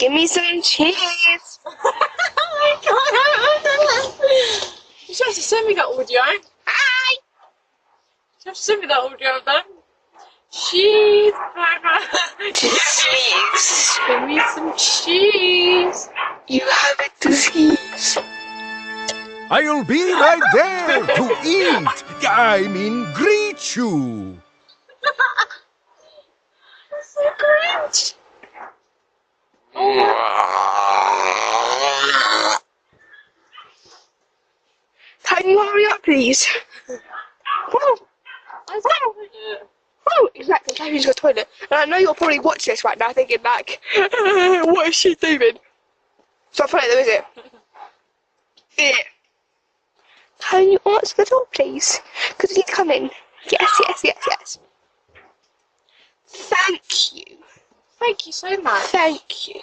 Give me some cheese. Oh my god! You should have to send me that audio. Hi. You have to send me that audio then. Cheeseburger. Cheese. Give me some cheese. You have a disease. I'll be right there to eat. I mean, greet you. That's so cringe. Can you hurry up, please? Oh, exactly. Time to go to the toilet. And I know you'll probably watch this right now thinking like, what is she doing? It's not funny though, is it? Yeah. Can you answer the door, please? Because he's coming. Yes, yes, yes, yes. Thank you. Thank you so much. Thank you.